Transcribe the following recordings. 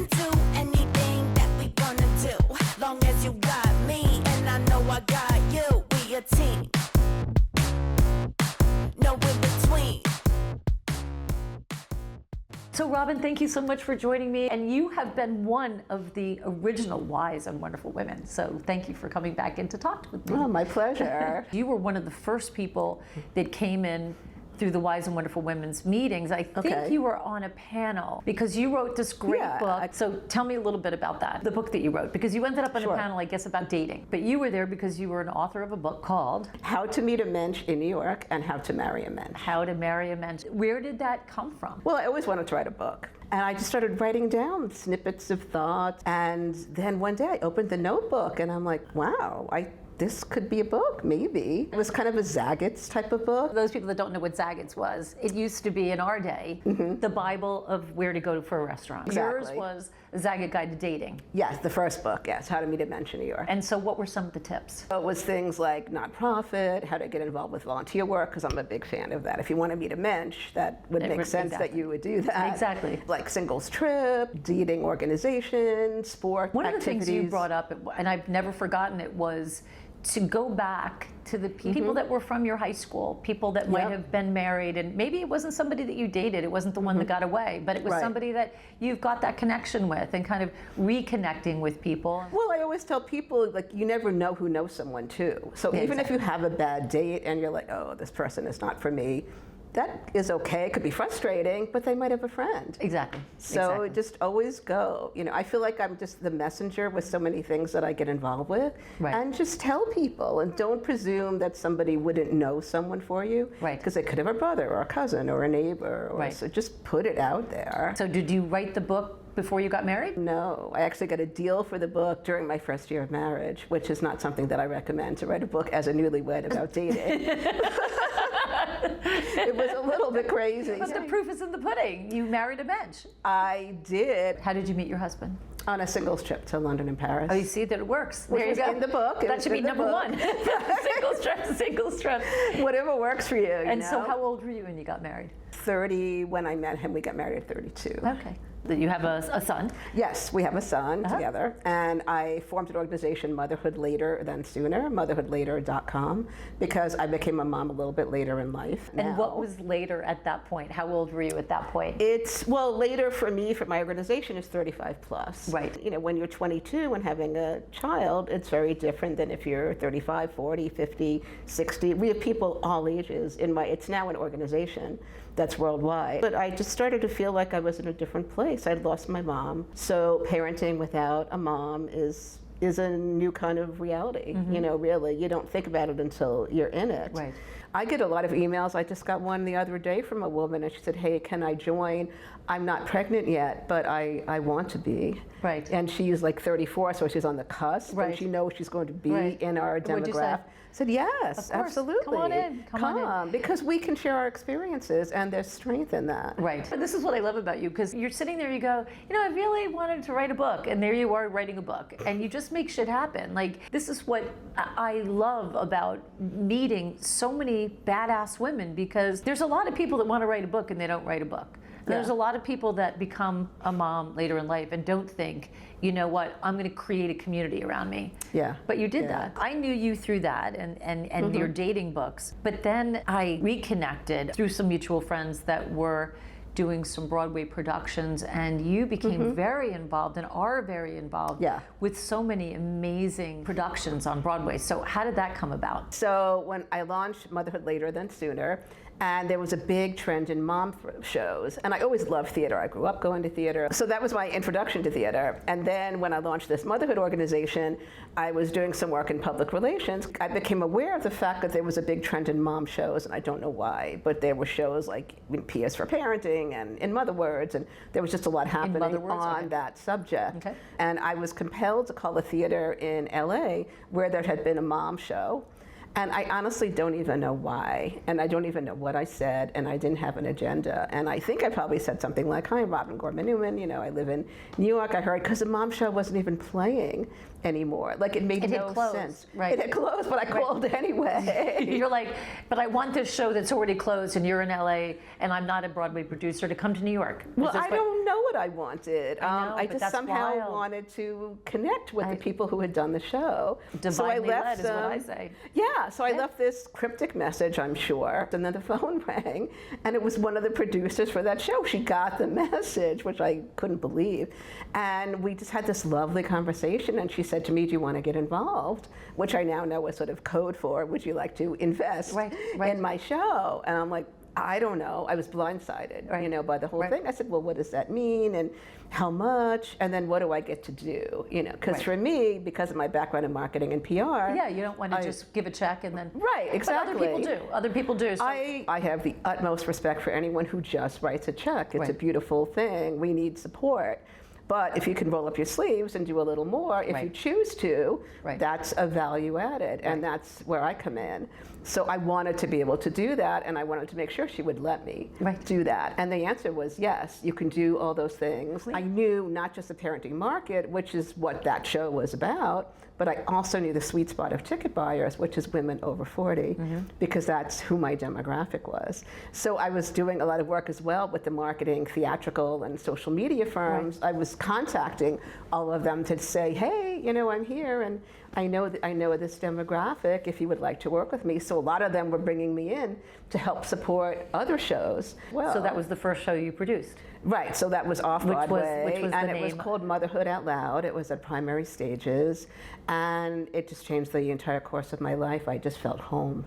do anything that we gonna do. Long as you got me and I know I got you, we a team. No in between. So Robin, thank you so much for joining me. And you have been one of the original Wise and Wonderful Women. So thank you for coming back in to talk with me. Oh, my pleasure. You were one of the first people that came in through the Wise and Wonderful Women's meetings. I think you were on a panel because you wrote this great book. So tell me a little bit about that, the book that you wrote, because you ended up on a panel, I guess, about dating. But you were there because you were an author of a book called How to Meet a Mensch in New York and How to Marry a Mensch. How to Marry a Mensch. Where did that come from? Well, I always wanted to write a book. And I just started writing down snippets of thoughts. And then one day I opened the notebook and I'm like, wow, this could be a book, maybe. It was kind of a Zaggett's type of book. Those people that don't know what Zaggett's was, it used to be in our day, the Bible of where to go for a restaurant. Exactly. Yours was a Zaggett Guide to Dating. Yes, the first book, yes, How to Meet a Mensch in New York. And so what were some of the tips? It was things like nonprofit, how to get involved with volunteer work, because I'm a big fan of that. If you want to meet a mensch, that would make sense that you would do that. Exactly. Like singles trip, dating organization, sport One activities. of the things you brought up, and I've never forgotten it, was to go back to the people that were from your high school, people that might have been married, and maybe it wasn't somebody that you dated, it wasn't the one that got away, but it was somebody that you've got that connection with and kind of reconnecting with people. Well, I always tell people, like, you never know who knows someone too. So even if you have a bad date and you're like, oh, this person is not for me, that is okay. It could be frustrating, but they might have a friend. Exactly. So just always go. You know, I feel like I'm just the messenger with so many things that I get involved with. Right. And just tell people and don't presume that somebody wouldn't know someone for you. Right. Because they could have a brother or a cousin or a neighbor. Or so just put it out there. So did you write the book before you got married? No, I actually got a deal for the book during my first year of marriage, which is not something that I recommend, to write a book as a newlywed about dating. It was a little bit crazy. But the proof is in the pudding. You married a Mensch. I did. How did you meet your husband? On a singles trip to London and Paris. Oh, you see that it works. Which there you go. In the book. That should be number one. Singles trip. Whatever works for you. And so how old were you when you got married? 30 when I met him. We got married at 32. Okay. You have a son? Yes, we have a son together. And I formed an organization, Motherhood Later Than Sooner, motherhoodlater.com, because I became a mom a little bit later in life. And what was later at that point? How old were you at that point? Well, later for me, for my organization, is 35 plus. Right. You know, when you're 22 and having a child, it's very different than if you're 35, 40, 50, 60. We have people all ages it's now an organization that's worldwide. But I just started to feel like I was in a different place. I'd lost my mom. So parenting without a mom is a new kind of reality. You know, really, you don't think about it until you're in it. Right. I get a lot of emails. I just got one the other day from a woman, and she said, hey, can I join? I'm not pregnant yet, but I want to be. Right. And she's like 34, so she's on the cusp, and she knows she's going to be in our demographic. What'd you say? I said, yes, absolutely. Come on in. Come on in. Because we can share our experiences, and there's strength in that. Right. This is what I love about you, because you're sitting there, you go, you know, I really wanted to write a book, and there you are writing a book, and you just make shit happen. Like, this is what I love about meeting so many badass women, because there's a lot of people that want to write a book and they don't write a book. There's a lot of people that become a mom later in life and don't think, you know what, I'm going to create a community around me. Yeah. But you did that. I knew you through that and your dating books. But then I reconnected through some mutual friends that were doing some Broadway productions, and you became very involved and are very involved with so many amazing productions on Broadway. So how did that come about? So when I launched Motherhood Later Than Sooner, and there was a big trend in mom shows, and I always loved theater. I grew up going to theater, so that was my introduction to theater. And then when I launched this motherhood organization, I was doing some work in public relations. I became aware of the fact that there was a big trend in mom shows, and I don't know why, but there were shows like P.S. for Parenting and In Mother Words, and there was just a lot happening on that subject. And I was compelled to call a theater in LA where there had been a mom show. And I honestly don't even know why. And I don't even know what I said. And I didn't have an agenda. And I think I probably said something like, hi, I'm Robin Newman. You know, I live in New York. I heard, because the mom show wasn't even playing anymore. Like, it made no sense. Right. It had closed, but I called anyway. You're like, but I want this show that's already closed and you're in LA and I'm not a Broadway producer to come to New York. Well, I don't know what I wanted. I know, just somehow wanted to connect with the people who had done the show. Divinely led is what I say. Yeah, so I left this cryptic message, I'm sure, and then the phone rang, and it was one of the producers for that show. She got the message, which I couldn't believe, and we just had this lovely conversation, and she said to me, do you want to get involved? Which I now know is sort of code for, would you like to invest in my show? And I'm like, I don't know. I was blindsided, you know, by the whole thing. I said, well, what does that mean? And how much? And then what do I get to do? You know, because for me, because of my background in marketing and PR. Yeah, you don't want to just give a check and then. Right, exactly. But other people do. Other people do. So. I have the utmost respect for anyone who just writes a check. It's a beautiful thing. We need support. But if you can roll up your sleeves and do a little more, if you choose to, that's a value added, and that's where I come in. So I wanted to be able to do that, and I wanted to make sure she would let me do that. And the answer was yes, you can do all those things. I knew not just the parenting market, which is what that show was about, but I also knew the sweet spot of ticket buyers, which is women over 40, because that's who my demographic was. So I was doing a lot of work as well with the marketing, theatrical, and social media firms. I was contacting all of them to say, hey, you know, I'm here, and I know this demographic, if you would like to work with me. So a lot of them were bringing me in to help support other shows. Well, so that was the first show you produced? Right, so that was off Broadway, which was and it was called Motherhood Out Loud. It was at Primary Stages, and it just changed the entire course of my life. I just felt home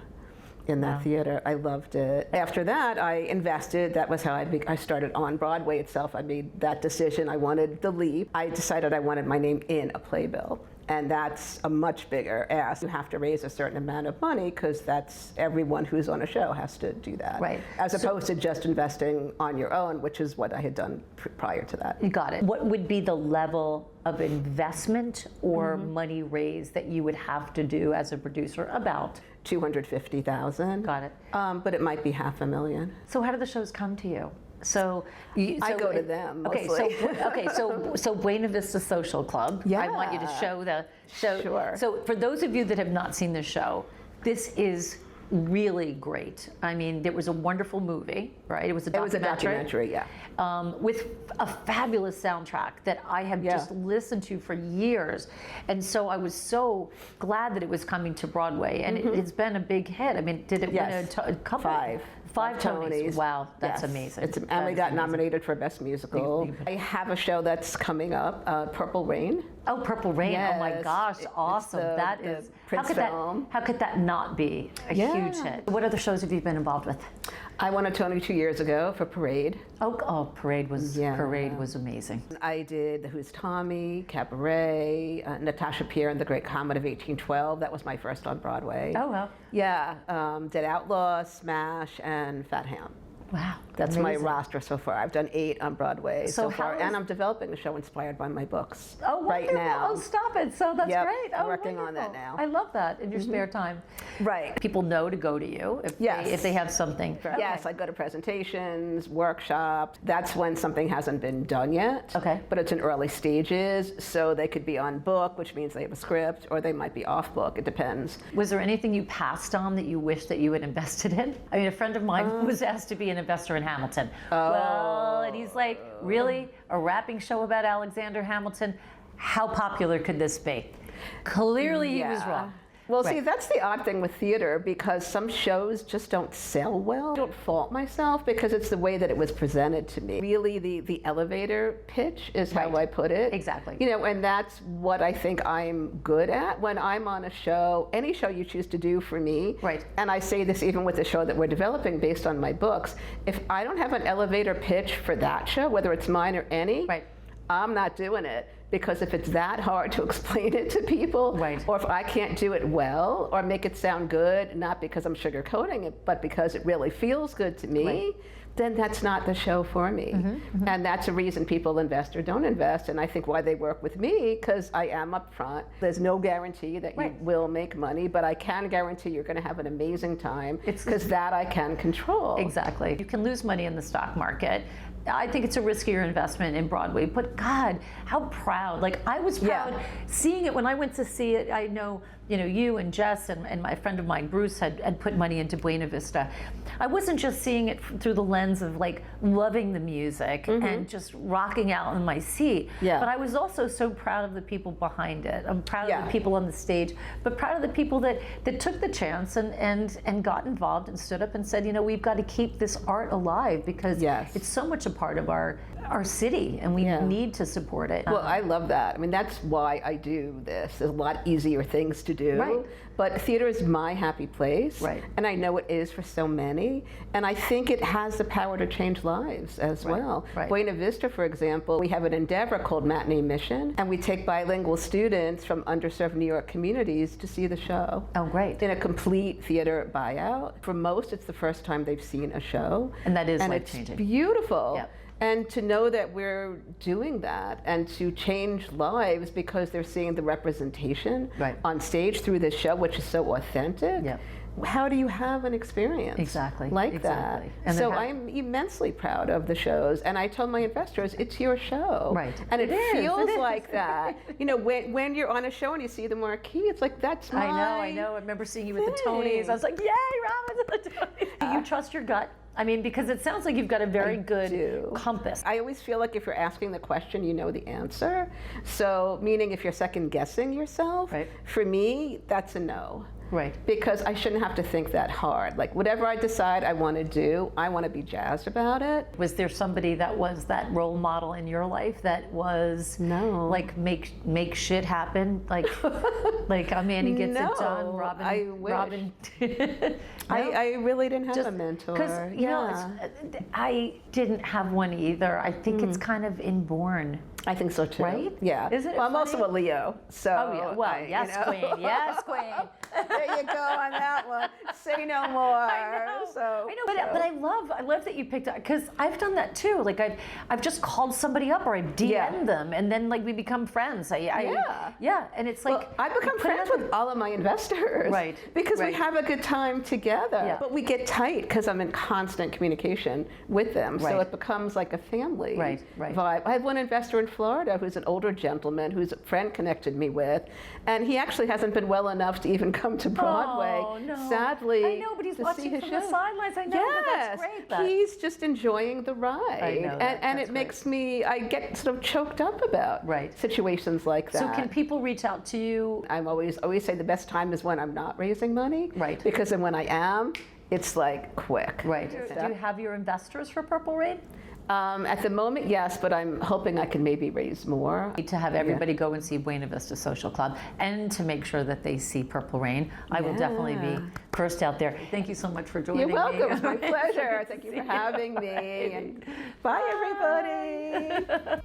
in that theater. I loved it. After that, I invested. That was how I started on Broadway itself. I made that decision. I wanted the leap. I decided I wanted my name in a playbill. And that's a much bigger ask. You have to raise a certain amount of money because that's everyone who's on a show has to do that. Right. As opposed to just investing on your own, which is what I had done prior to that. You got it. What would be the level of investment or money raised that you would have to do as a producer? About $250,000. Got it. But it might be $500,000. So how do the shows come to you? So I go to them mostly. So Buena Vista Social Club. Yeah. I want you to show the show. Sure. So for those of you that have not seen the show, this is really great. I mean, it was a wonderful movie, right? It was a documentary. Yeah. With a fabulous soundtrack that I have just listened to for years. And so I was so glad that it was coming to Broadway. And it's been a big hit. I mean, did it win a couple? Five Tonys. Wow, that's amazing. And we got nominated for Best Musical. I have a show that's coming up, Purple Rain. Oh, Purple Rain. Yes. Oh my gosh, awesome. That is, how could that not be a huge hit? What other shows have you been involved with? I won a Tony 2 years ago for Parade. Oh, Parade was amazing. I did Who's Tommy, Cabaret, Natasha Pierre and the Great Comet of 1812. That was my first on Broadway. Oh, wow. Yeah, Dead Outlaw, Smash, and Fat Ham. Wow, that's my roster so far. I've done 8 on Broadway so far, and I'm developing a show inspired by my books right now. Oh, stop it! So that's great. I'm working on that now. I love that in your spare time. Right. People know to go to you if they have something. Yes, I go to presentations, workshops. That's when something hasn't been done yet. Okay. But it's in early stages, so they could be on book, which means they have a script, or they might be off book. It depends. Was there anything you passed on that you wish that you had invested in? I mean, a friend of mine was asked to be an investor in Hamilton. Well, and he's like, really? A rapping show about Alexander Hamilton? How popular could this be? Clearly he was wrong. Well, see, that's the odd thing with theater, because some shows just don't sell well. I don't fault myself because it's the way that it was presented to me. Really, the elevator pitch is how I put it. Exactly. You know, and that's what I think I'm good at when I'm on a show, any show you choose to do for me. Right. And I say this even with the show that we're developing based on my books. If I don't have an elevator pitch for that show, whether it's mine or any, I'm not doing it. Because if it's that hard to explain it to people, or if I can't do it well or make it sound good, not because I'm sugarcoating it, but because it really feels good to me, then that's not the show for me. And that's a reason people invest or don't invest. And I think why they work with me, because I am upfront. There's no guarantee that you will make money, but I can guarantee you're going to have an amazing time, because that I can control. Exactly. You can lose money in the stock market. I think it's a riskier investment in Broadway, but God, how proud. Like, I was proud seeing it when I went to see it. I know, you and Jess and my friend of mine, Bruce, had put money into Buena Vista. I wasn't just seeing it through the lens of like loving the music and just rocking out in my seat, but I was also so proud of the people behind it. I'm proud of the people on the stage, but proud of the people that took the chance and got involved and stood up and said, we've got to keep this art alive, because it's so much a part of our city, and we need to support it. Well, I love that. I mean, that's why I do this. There's a lot easier things to do, but theater is my happy place, and I know it is for so many, and I think it has the power to change lives as well. Buena Vista, for example, we have an endeavor called Matinee Mission, and we take bilingual students from underserved New York communities to see the show. Oh, great. In a complete theater buyout. For most, it's the first time they've seen a show. And that is and life-changing. It's beautiful. And to know that we're doing that and to change lives because they're seeing the representation on stage through this show, which is so authentic. How do you have an experience like that? And so I'm immensely proud of the shows. And I told my investors, it's your show. And it feels like that. When you're on a show and you see the marquee, it's like, that's my I know. I remember seeing you at the Tonys. I was like, yay, Robin's at the Tonys. Do you trust your gut? I mean, because it sounds like you've got a very good compass. I always feel like if you're asking the question, you know the answer. So, meaning if you're second guessing yourself, for me, that's a no. Because I shouldn't have to think that hard. Like, whatever I decide I want to do, I want to be jazzed about it. Was there somebody that was that role model in your life that was like make shit happen? Like Annie gets it done. Robin. I wish. Robin. I really didn't have a mentor. Because I didn't have one either. I think it's kind of inborn. I think so too. Right? Yeah. Isn't it well, I'm funny? also a Leo, so. Oh yeah. Well, yes, queen. Yes, queen. There you go on that one. Say no more. I know. But I love that you picked up, because I've done that too. Like I've just called somebody up, or I've DM'd them, and then like we become friends. And it's like I've become friends with all of my investors, because we have a good time together. But we get tight because I'm in constant communication with them, so it becomes like a family vibe. I have one investor in Florida who's an older gentleman whose a friend connected me with, and he actually hasn't been well enough to even come to Broadway, sadly. I know, but he's watching from the sidelines. I know, but that's great. He's just enjoying the ride. I know and it makes me, I get sort of choked up about situations like that. So can people reach out to you? I'm always say the best time is when I'm not raising money. Because then when I am, it's like quick. Do you have your investors for Purple Rain? At the moment, yes, but I'm hoping I can maybe raise more. To have everybody go and see Buena Vista Social Club, and to make sure that they see Purple Rain. I will definitely be first out there. Thank you so much for joining me. You're welcome. It's my pleasure. Thank you for having me. And bye, everybody.